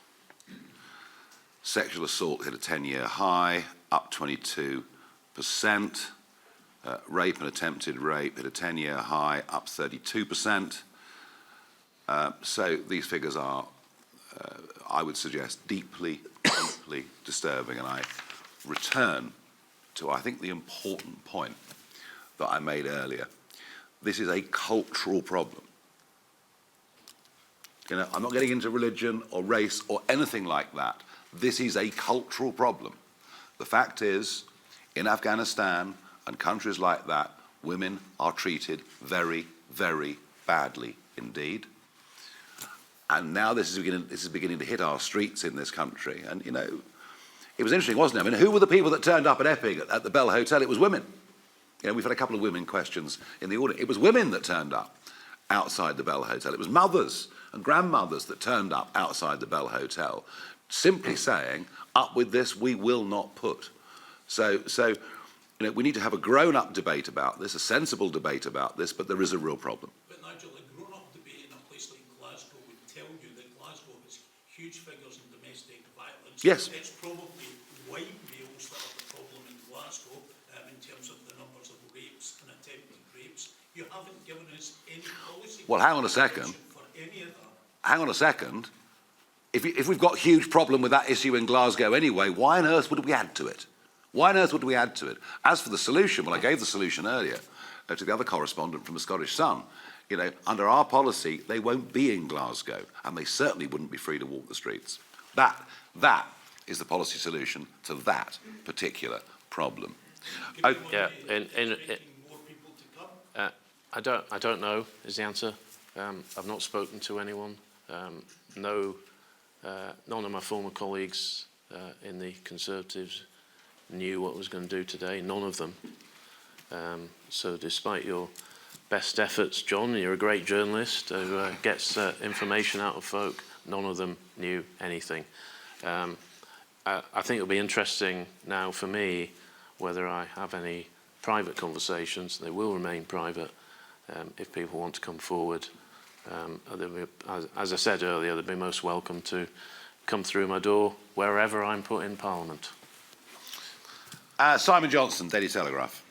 A: Sexual assault hit a 10-year high, up 22%. Rape and attempted rape hit a 10-year high, up 32%. So these figures are, I would suggest, deeply disturbing. And I return to, I think, the important point that I made earlier. This is a cultural problem. You know, I'm not getting into religion or race or anything like that. This is a cultural problem. The fact is, in Afghanistan and countries like that, women are treated very, very badly indeed. And now this is beginning to hit our streets in this country. And, you know, it was interesting, wasn't it? I mean, who were the people that turned up at Epping at the Bell Hotel? It was women. You know, we've had a couple of women questions in the audience. It was women that turned up outside the Bell Hotel. It was mothers and grandmothers that turned up outside the Bell Hotel, simply saying, up with this, we will not put. So you know, we need to have a grown-up debate about this, a sensible debate about this, but there is a real problem.
O: But Nigel, a grown-up debate in a place like Glasgow would tell you that Glasgow has huge figures in domestic violence.
A: Yes.
O: It's probably white males that are the problem in Glasgow in terms of the numbers of rapes and attempted rapes. You haven't given us any policy.
A: Well, hang on a second.
O: For any of that.
A: Hang on a second. If we've got a huge problem with that issue in Glasgow anyway, why on earth would we add to it? Why on earth would we add to it? As for the solution, well, I gave the solution earlier to the other correspondent from the Scottish Sun. You know, under our policy, they won't be in Glasgow, and they certainly wouldn't be free to walk the streets. That is the policy solution to that particular problem.
C: Yeah, I don't know is the answer. I've not spoken to anyone. None of my former colleagues in the Conservatives knew what I was going to do today. None of them. So despite your best efforts, John, you're a great journalist who gets information out of folk. None of them knew anything. I think it'll be interesting now for me whether I have any private conversations. They will remain private if people want to come forward. As I said earlier, they'd be most welcome to come through my door wherever I'm put in Parliament.
A: Simon Johnson, Daily Telegraph.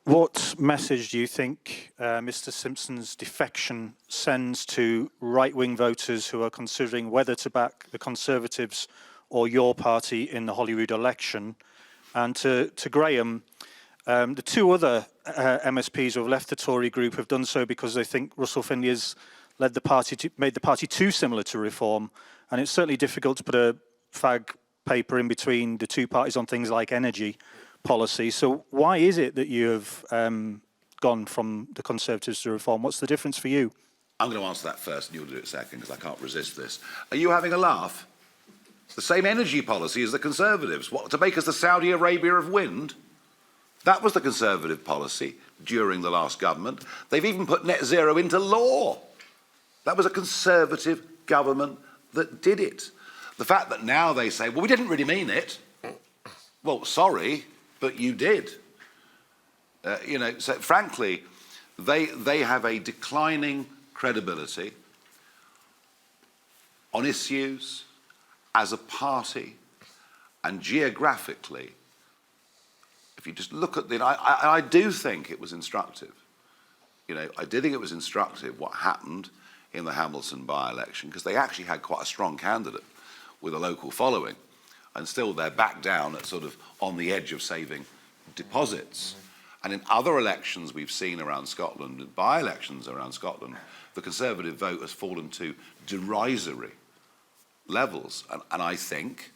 P: What message do you think Mr Simpson's defection sends to right-wing voters who are considering whether to back the Conservatives or your party in the Holyrood election? And to Graham, the 2 other MSPs who have left the Tory group have done so because they think Russell Finlay has made the party too similar to Reform, and it's certainly difficult to put a fag paper in between the 2 parties on things like energy policy. So why is it that you have gone from the Conservatives to Reform? What's the difference for you?
A: I'm going to answer that first and you'll do it second because I can't resist this. Are you having a laugh? It's the same energy policy as the Conservatives. What, to make us the Saudi Arabia of wind? That was the Conservative policy during the last government. They've even put net zero into law. That was a Conservative government that did it. The fact that now they say, well, we didn't really mean it. Well, sorry, but you did. You know, so frankly, they have a declining credibility on issues as a party and geographically. If you just look at the, I do think it was instructive. You know, I did think it was instructive what happened in the Hamilton by-election because they actually had quite a strong candidate with a local following, and still they're back down at sort of on the edge of saving deposits. And in other elections we've seen around Scotland, by-elections around Scotland, the Conservative vote has fallen to derisory levels. And I think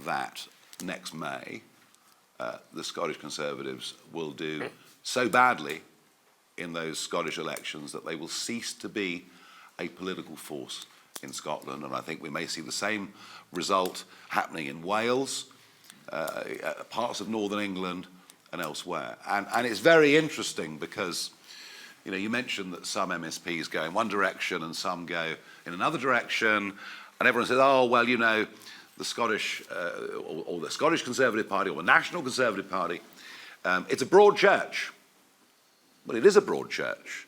A: that next May, the Scottish Conservatives will do so badly in those Scottish elections that they will cease to be a political force in Scotland, and I think we may see the same result happening in Wales, parts of northern England and elsewhere. And it's very interesting because, you know, you mentioned that some MSPs go in one direction and some go in another direction, and everyone says, oh, well, you know, the Scottish, or the Scottish Conservative Party or the National Conservative Party, it's a broad church. Well, it is a broad church.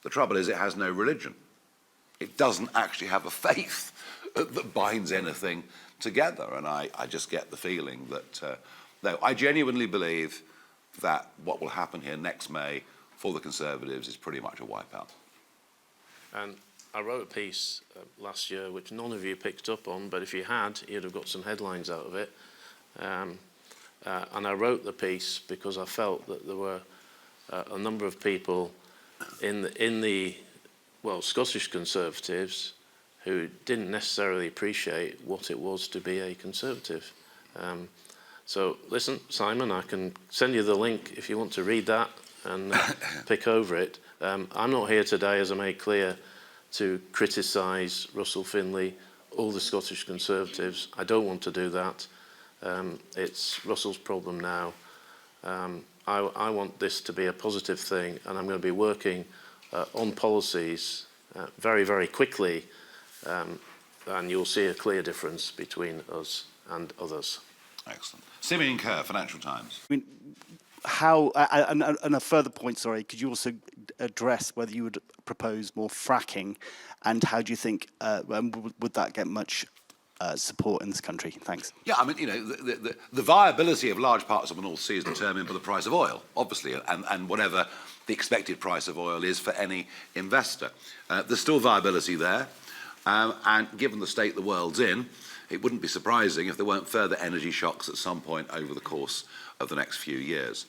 A: The trouble is it has no religion. It doesn't actually have a faith that binds anything together. And I just get the feeling that, no, I genuinely believe that what will happen here next May for the Conservatives is pretty much a wipeout.
C: And I wrote a piece last year which none of you picked up on, but if you had, you'd have got some headlines out of it. And I wrote the piece because I felt that there were a number of people in the Scottish Conservatives who didn't necessarily appreciate what it was to be a Conservative. So listen, Simon, I can send you the link if you want to read that and pick over it. I'm not here today, as I made clear, to criticise Russell Finlay or the Scottish Conservatives. I don't want to do that. It's Russell's problem now. I want this to be a positive thing, and I'm going to be working on policies very, very quickly, and you'll see a clear difference between us and others.
A: Excellent. Simeon Kerr, Financial Times.
Q: I mean, how, and a further point, sorry, could you also address whether you would propose more fracking, and how do you think, would that get much support in this country? Thanks.
A: Yeah, I mean, you know, the viability of large parts of the North Sea is determined by the price of oil, obviously, and whatever the expected price of oil is for any investor. There's still viability there, and given the state the world's in, it wouldn't be surprising if there weren't further energy shocks at some point over the course of the next few years.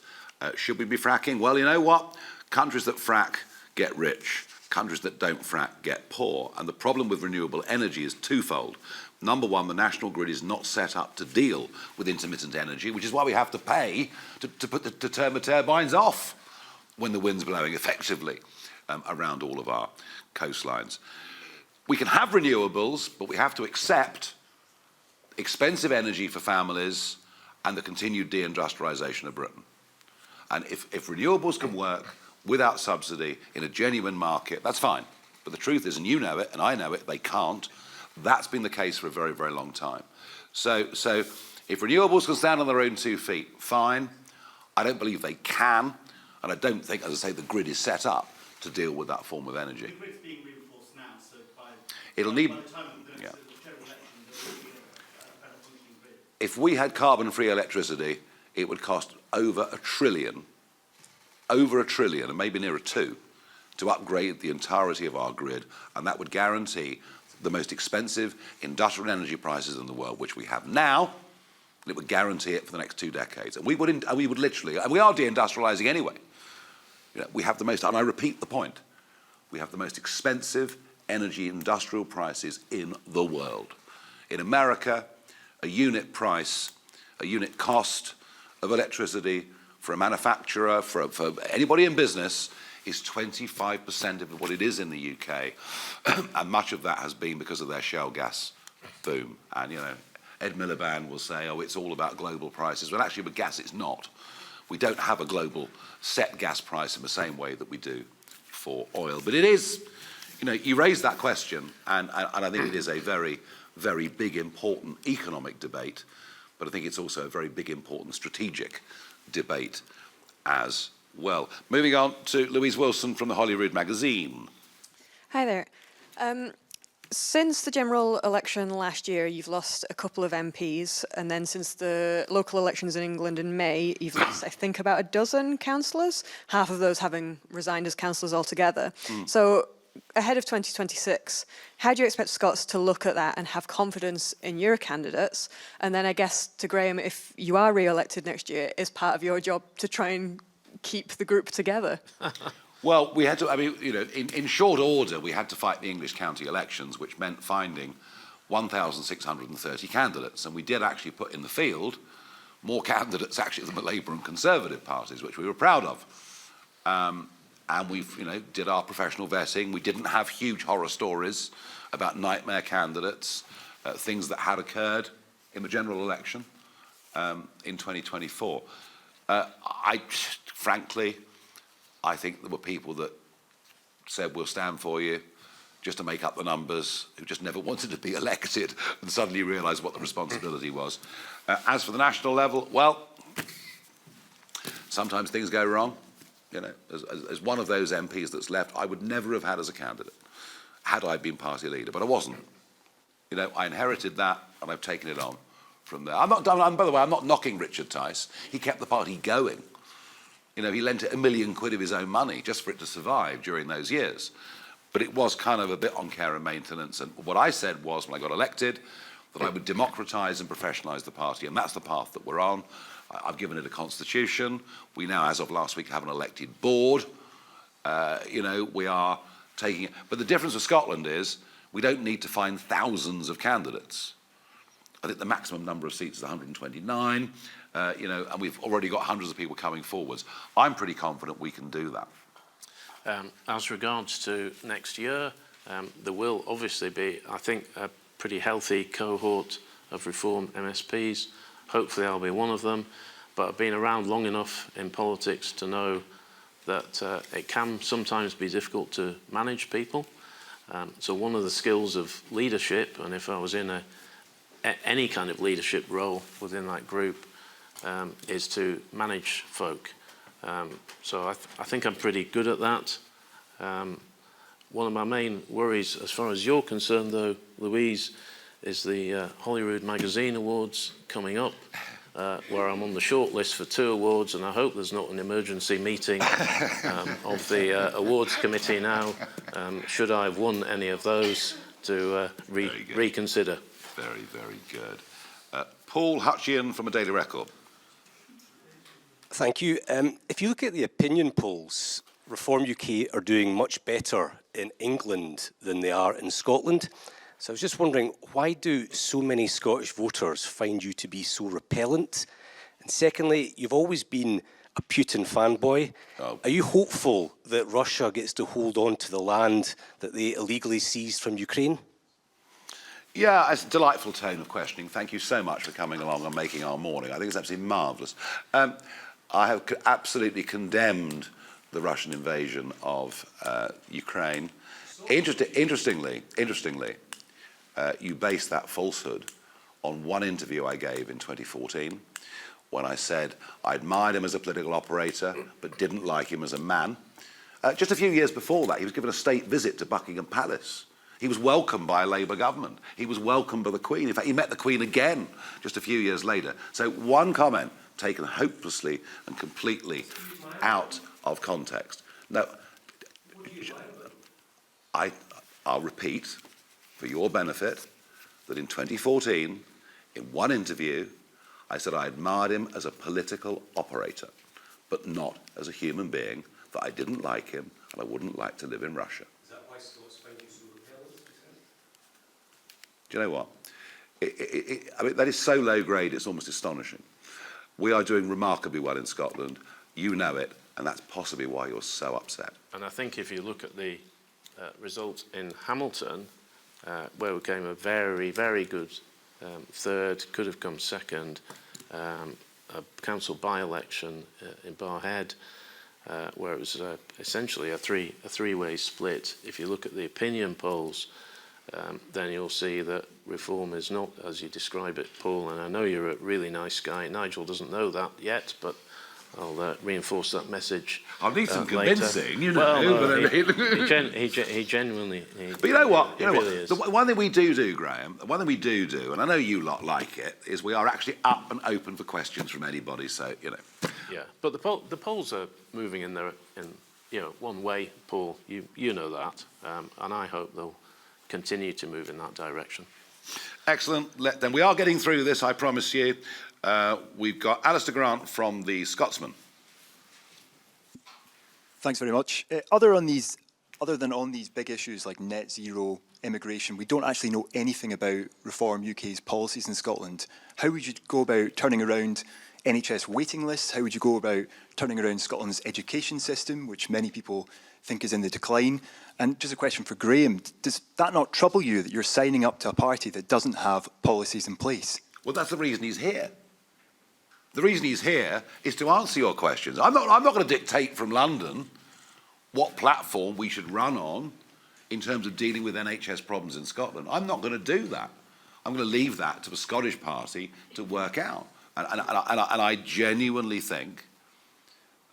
A: Should we be fracking? Well, you know what? Countries that frack get rich. Countries that don't frack get poor. And the problem with renewable energy is twofold. Number one, the national grid is not set up to deal with intermittent energy, which is why we have to pay to turn the turbines off when the wind's blowing effectively around all of our coastlines. We can have renewables, but we have to accept expensive energy for families and the continued deindustrialisation of Britain. And if renewables can work without subsidy in a genuine market, that's fine. But the truth is, and you know it, and I know it, they can't. That's been the case for a very, very long time. So if renewables can stand on their own 2 feet, fine. I don't believe they can, and I don't think, as I say, the grid is set up to deal with that form of energy.
Q: The grid's being reinforced now, so
A: It'll need.
Q: by the time of the next general election, there will be a better functioning grid.
A: If we had carbon-free electricity, it would cost over $1 trillion, and maybe nearer 2, to upgrade the entirety of our grid, and that would guarantee the most expensive industrial energy prices in the world, which we have now, and it would guarantee it for the next 2 decades. And we would literally, and we are deindustrialising anyway. You know, we have the most, and I repeat the point, we have the most expensive energy industrial prices in the world. In America, a unit price, a unit cost of electricity for a manufacturer, for anybody in business, is 25% of what it is in the UK. And much of that has been because of their shale gas boom. And, you know, Ed Miliband will say, oh, it's all about global prices. Well, actually, with gas, it's not. We don't have a global set gas price in the same way that we do for oil. But it is, you know, you raised that question, and I think it is a very, very big, important economic debate, but I think it's also a very big, important strategic debate as well. Moving on to Louise Wilson from the Holyrood magazine.
R: Hi there. Since the general election last year, you've lost a couple of MPs, and then since the local elections in England in May, you've lost, I think, about a dozen councillors, half of those having resigned as councillors altogether. So ahead of 2026, how do you expect Scots to look at that and have confidence in your candidates? And then I guess to Graham, if you are re-elected next year, is part of your job to try and keep the group together?
A: Well, we had to, I mean, you know, in short order, we had to fight the English county elections, which meant finding 1,630 candidates. And we did actually put in the field more candidates actually than the Labour and Conservative parties, which we were proud of. and we've, did our professional vetting. We didn't have huge horror stories about nightmare candidates, things that had occurred in the general election in 2024. Frankly, I think there were people that said, we'll stand for you, just to make up the numbers, who just never wanted to be elected and suddenly realised what the responsibility was. As for the national level, well, sometimes things go wrong. As one of those MPs that's left, I would never have had as a candidate, had I been party leader, but I wasn't. I inherited that, and I've taken it on from there. By the way, I'm not knocking Richard Tice. He kept the party going. He lent it £1 million of his own money just for it to survive during those years. But it was kind of a bit on care and maintenance. And what I said was, when I got elected, that I would democratise and professionalise the party, and that's the path that we're on. I've given it a constitution. We now, as of last week, have an elected board. We are taking it. But the difference with Scotland is we don't need to find thousands of candidates. I think the maximum number of seats is 129, and we've already got hundreds of people coming forwards. I'm pretty confident we can do that.
C: As regards to next year, there will obviously be, I think, a pretty healthy cohort of Reform MSPs. Hopefully I'll be one of them, but I've been around long enough in politics to know that it can sometimes be difficult to manage people. So one of the skills of leadership, and if I was in any kind of leadership role within that group, is to manage folk. So I think I'm pretty good at that. One of my main worries, as far as you're concerned, though, Louise, is the Holyrood Magazine Awards coming up, where I'm on the short list for 2 awards, and I hope there's not an emergency meeting of the awards committee now, should I have won any of those, to reconsider.
A: Very, very good. Paul Hutchian from a Daily Record.
S: Thank you. If you look at the opinion polls, Reform UK are doing much better in England than they are in Scotland. So I was just wondering, why do so many Scottish voters find you to be so repellent? And secondly, you've always been a Putin fanboy. Are you hopeful that Russia gets to hold on to the land that they illegally seized from Ukraine?
A: Yeah, it's a delightful tone of questioning. Thank you so much for coming along and making our morning. I think it's absolutely marvellous. I have absolutely condemned the Russian invasion of Ukraine. Interestingly, you base that falsehood on one interview I gave in 2014 when I said I admired him as a political operator but didn't like him as a man. Just a few years before that, he was given a state visit to Buckingham Palace. He was welcomed by a Labour government. He was welcomed by the Queen. In fact, he met the Queen again just a few years later. So one comment taken hopelessly and completely out of context. No, I'll repeat for your benefit that in 2014, in one interview, I said I admired him as a political operator, but not as a human being, that I didn't like him and I wouldn't like to live in Russia.
S: Is that why Scots find you so repellent?
A: Do you know what? I mean, that is so low grade, it's almost astonishing. We are doing remarkably well in Scotland. You know it, and that's possibly why you're so upset.
C: And I think if you look at the results in Hamilton, where we came a very, very good third, could have come second, a council by-election in Barhead, where it was essentially a three-way split. If you look at the opinion polls, then you'll see that Reform is not, as you describe it, Paul, and I know you're a really nice guy. Nigel doesn't know that yet, but I'll reinforce that message.
A: I'll need some convincing, you know.
C: Well, he genuinely.
A: But you know what?
C: Really
A: the one thing we do, Graham, the one thing we do, and I know you lot like it, is we are actually up and open for questions from anybody. So you know.
C: Yeah, but the polls are moving in one way, Paul. You know that, and I hope they'll continue to move in that direction.
A: Excellent. Then we are getting through this, I promise you. We've got Alistair Grant from the Scotsman.
T: Thanks very much. Other than on these big issues like net zero, immigration, we don't actually know anything about Reform UK's policies in Scotland. How would you go about turning around NHS waiting lists? How would you go about turning around Scotland's education system, which many people think is in the decline? And just a question for Graham, does that not trouble you that you're signing up to a party that doesn't have policies in place?
A: Well, that's the reason he's here. The reason he's here is to answer your questions. I'm not going to dictate from London what platform we should run on in terms of dealing with NHS problems in Scotland. I'm not going to do that. I'm going to leave that to the Scottish Party to work out. And I genuinely think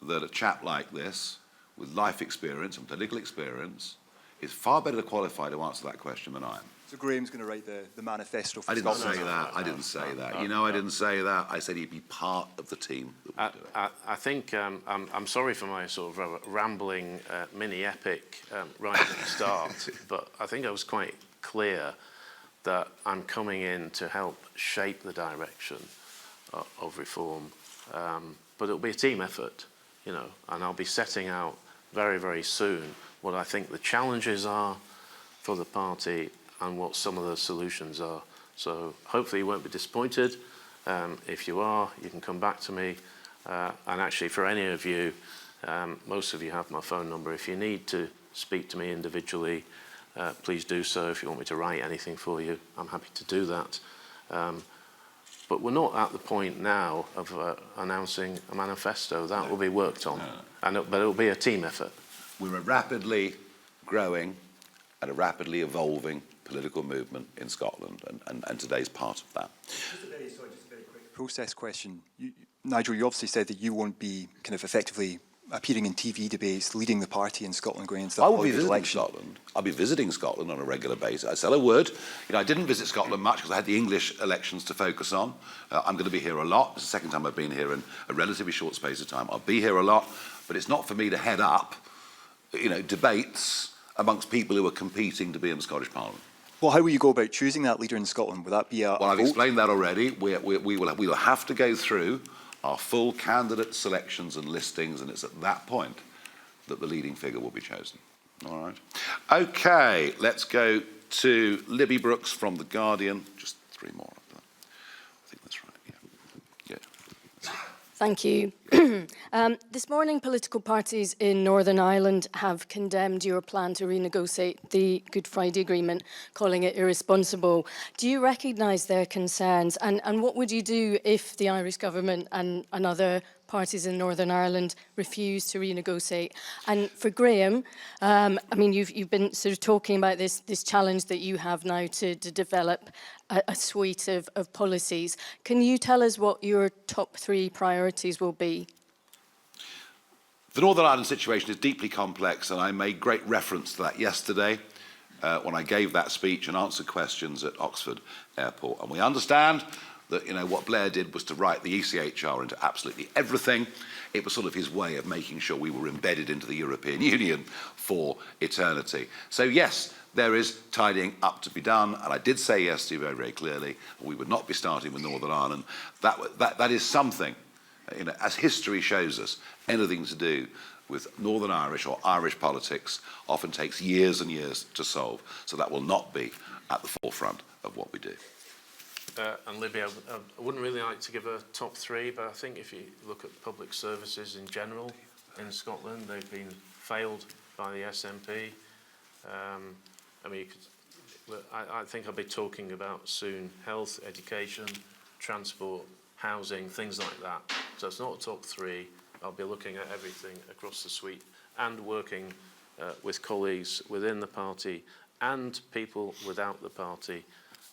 A: that a chap like this, with life experience and political experience, is far better qualified to answer that question than I am.
T: So Graham's going to write the manifesto for
A: I didn't
T: Scotland?
A: say that. I didn't say that. You know, I didn't say that. I said he'd be part of the team that would do it.
C: I think I'm sorry for my sort of rambling mini epic right at the start, but I think I was quite clear that I'm coming in to help shape the direction of reform, but it'll be a team effort, you know, and I'll be setting out very, very soon what I think the challenges are for the party and what some of the solutions are. So hopefully you won't be disappointed. If you are, you can come back to me. And actually, for any of you, most of you have my phone number. If you need to speak to me individually, please do so. If you want me to write anything for you, I'm happy to do that. But we're not at the point now of announcing a manifesto. That will be worked on, but it will be a team effort.
A: We're a rapidly growing and a rapidly evolving political movement in Scotland, and today's part of that.
T: Just a very quick process question. Nigel, you obviously said that you won't be kind of effectively appearing in TV debates, leading the party in Scotland going into the Holyrood election.
A: Scotland. I'll be visiting Scotland on a regular basis. I said I would. You know, I didn't visit Scotland much because I had the English elections to focus on. I'm going to be here a lot. It's the second time I've been here in a relatively short space of time. I'll be here a lot, but it's not for me to head up, you know, debates amongst people who are competing to be in the Scottish Parliament.
T: Well, how will you go about choosing that leader in Scotland? Would that be a
A: Well, I've
T: vote?
A: explained that already. We will have to go through our full candidate selections and listings, and it's at that point that the leading figure will be chosen. All right. Okay, let's go to Libby Brooks from The Guardian. Just three more. I think that's right. Yeah. Yeah.
U: Thank you. This morning, political parties in Northern Ireland have condemned your plan to renegotiate the Good Friday Agreement, calling it irresponsible. Do you recognise their concerns? And what would you do if the Irish government and other parties in Northern Ireland refuse to renegotiate? And for Graham, I mean, you've been sort of talking about this challenge that you have now to develop a suite of policies. Can you tell us what your top three priorities will be?
A: The Northern Ireland situation is deeply complex, and I made great reference to that yesterday when I gave that speech and answered questions at Oxford Airport. And we understand that, you know, what Blair did was to write the ECHR into absolutely everything. It was sort of his way of making sure we were embedded into the European Union for eternity. So yes, there is tidying up to be done, and I did say yesterday very, very clearly we would not be starting with Northern Ireland. That is something, you know, as history shows us, anything to do with Northern Irish or Irish politics often takes years and years to solve. So that will not be at the forefront of what we do.
C: And Libby, I wouldn't really like to give a top three, but I think if you look at public services in general in Scotland, they've been failed by the SNP. I mean, I think I'll be talking about soon health, education, transport, housing, things like that. So it's not a top three. I'll be looking at everything across the suite and working with colleagues within the party and people without the party.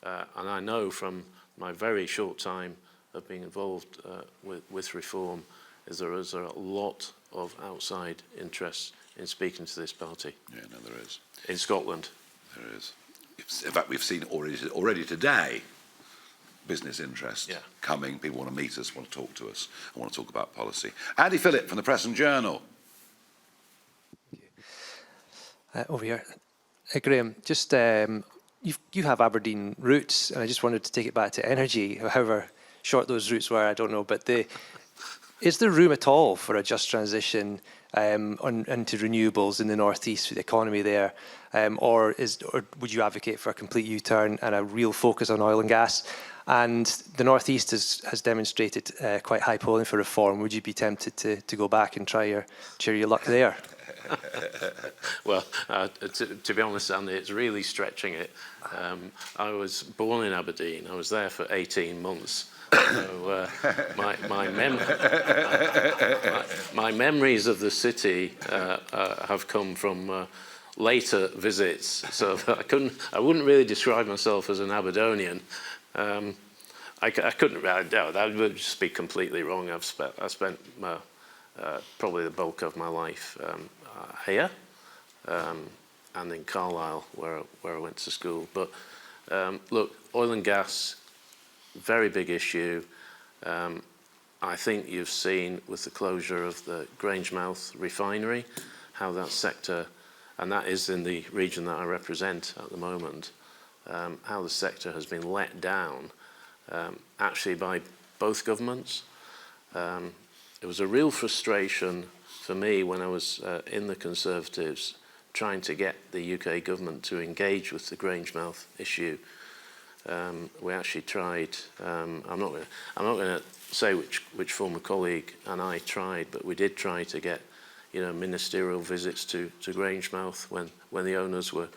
C: And I know from my very short time of being involved with reform is there is a lot of outside interest in speaking to this party.
A: Yeah, no, there is.
C: In Scotland.
A: There is. In fact, we've seen already today business interest coming. People want to meet us, want to talk to us, and want to talk about policy. Andy Phillip from the Press and Journal.
V: Over here. Graham, just you have Aberdeen roots, and I just wanted to take it back to energy, however short those roots were, I don't know, but Is there room at all for a just transition into renewables in the northeast for the economy there, or would you advocate for a complete U-turn and a real focus on oil and gas? And the northeast has demonstrated quite high polling for reform. Would you be tempted to go back and try your luck there?
C: Well, to be honest, Andy, it's really stretching it. I was born in Aberdeen. I was there for 18 months. So my memories of the city have come from later visits. So I wouldn't really describe myself as an Aberdonian. I couldn't. That would just be completely wrong. I spent probably the bulk of my life here and in Carlisle, where I went to school. But look, oil and gas, very big issue. I think you've seen with the closure of the Grangemouth refinery how that sector, and that is in the region that I represent at the moment, how the sector has been let down actually by both governments. It was a real frustration for me when I was in the Conservatives trying to get the UK government to engage with the Grangemouth issue. We actually tried, I'm not going to say which former colleague and I tried, but we did try to get ministerial visits to Grangemouth when the owners were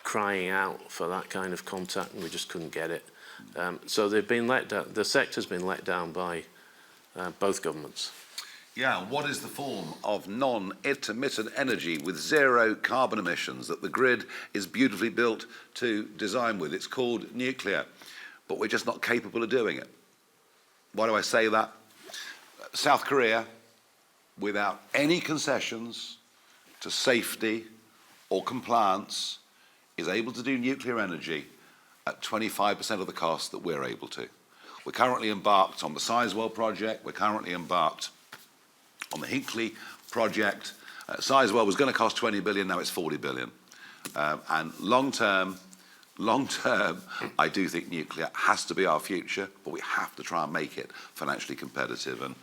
C: crying out for that kind of contact, and we just couldn't get it. So they've been let down. The sector's been let down by both governments.
A: Yeah, what is the form of non-intermittent energy with zero carbon emissions that the grid is beautifully built to design with? It's called nuclear, but we're just not capable of doing it. Why do I say that? South Korea, without any concessions to safety or compliance, is able to do nuclear energy at 25% of the cost that we're able to. We're currently embarked on the Sizewell project. We're currently embarked on the Hinkley project. Sizewell was going to cost 20 billion, now it's 40 billion. And long term, I do think nuclear has to be our future, but we have to try and make it financially competitive. And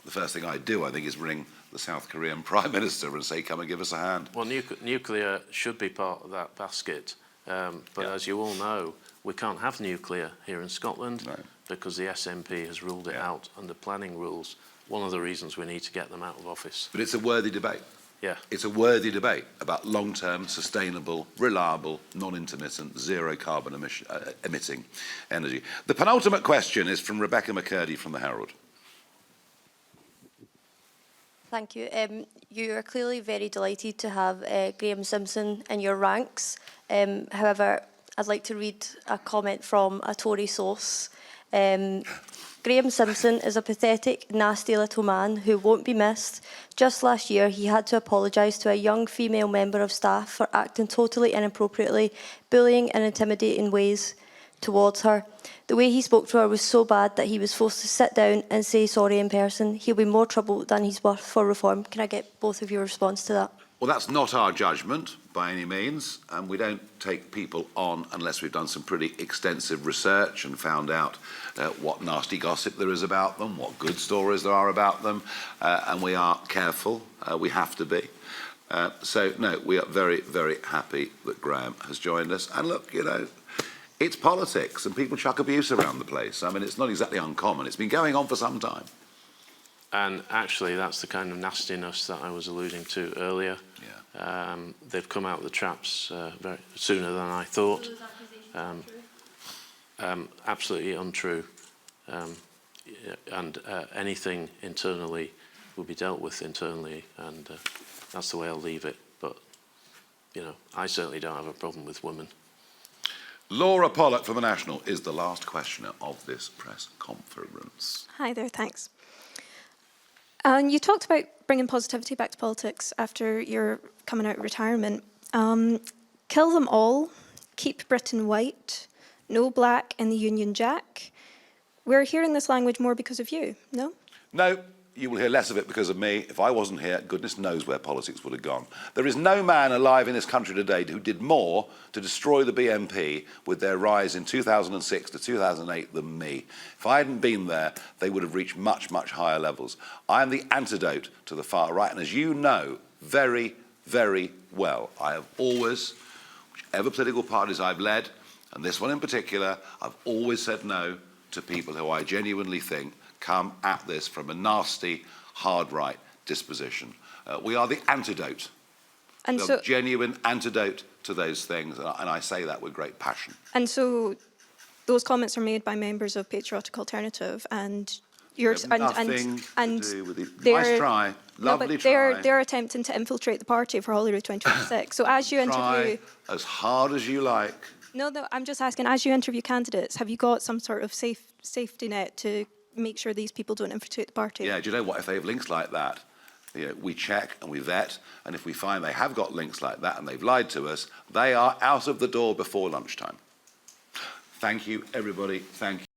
A: the first thing I do, I think, is ring the South Korean Prime Minister and say, come and give us a hand.
C: Well, nuclear should be part of that basket. But as you all know, we can't have nuclear here in Scotland because the SNP has ruled it out under planning rules. One of the reasons we need to get them out of office.
A: But it's a worthy debate.
C: Yeah.
A: It's a worthy debate about long-term, sustainable, reliable, non-intermittent, zero carbon emitting energy. The penultimate question is from Rebecca McCurdy from the Herald.
B: Thank you. You are clearly very delighted to have Graham Simpson in your ranks. However, I'd like to read a comment from a Tory source. Graham Simpson is a pathetic, nasty little man who won't be missed. Just last year, he had to apologise to a young female member of staff for acting totally inappropriately, bullying and intimidating ways towards her. The way he spoke to her was so bad that he was forced to sit down and say sorry in person. He'll be more trouble than he's worth for reform. Can I get both of your response to that?
A: Well, that's not our judgment by any means, and we don't take people on unless we've done some pretty extensive research and found out what nasty gossip there is about them, what good stories there are about them, and we are careful. We have to be. So, no, we are very, very happy that Graham has joined us. And look, it's politics, and people chuck abuse around the place. I mean, it's not exactly uncommon. It's been going on for some time.
C: And actually, that's the kind of nastiness that I was alluding to earlier. Yeah. They've come out of the traps very sooner than I thought. Absolutely untrue. And anything internally will be dealt with internally, and that's the way I'll leave it. But, I certainly don't have a problem with women.
A: Laura Pollock from The National is the last questioner of this press conference.
D: Hi there, thanks. And you talked about bringing positivity back to politics after your coming out of retirement. Kill them all, keep Britain white, no black in the Union Jack. We're hearing this language more because of you, no?
A: No, you will hear less of it because of me. If I wasn't here, goodness knows where politics would have gone. There is no man alive in this country today who did more to destroy the BNP with their rise in 2006 to 2008 than me. If I hadn't been there, they would have reached much, much higher levels. I am the antidote to the far right, and as you know very, very well, I have always, whichever political parties I've led, and this one in particular, I've always said no to people who I genuinely think come at this from a nasty, hard right disposition. We are the antidote, the genuine antidote to those things, and I say that with great passion.
D: And so those comments are made by members of Patriotic Alternative, and you're
A: Nothing to do with it. Nice try, lovely try.
D: They're attempting to infiltrate the party for Holyrood 2026. So as you interview,
A: try as hard as you like.
D: no, I'm just asking, as you interview candidates, have you got some sort of safety net to make sure these people don't infiltrate the party?
A: Yeah, do you know what? If they have links like that, you know, we check and we vet, and if we find they have got links like that and they've lied to us, they are out of the door before lunchtime. Thank you, everybody. Thank you.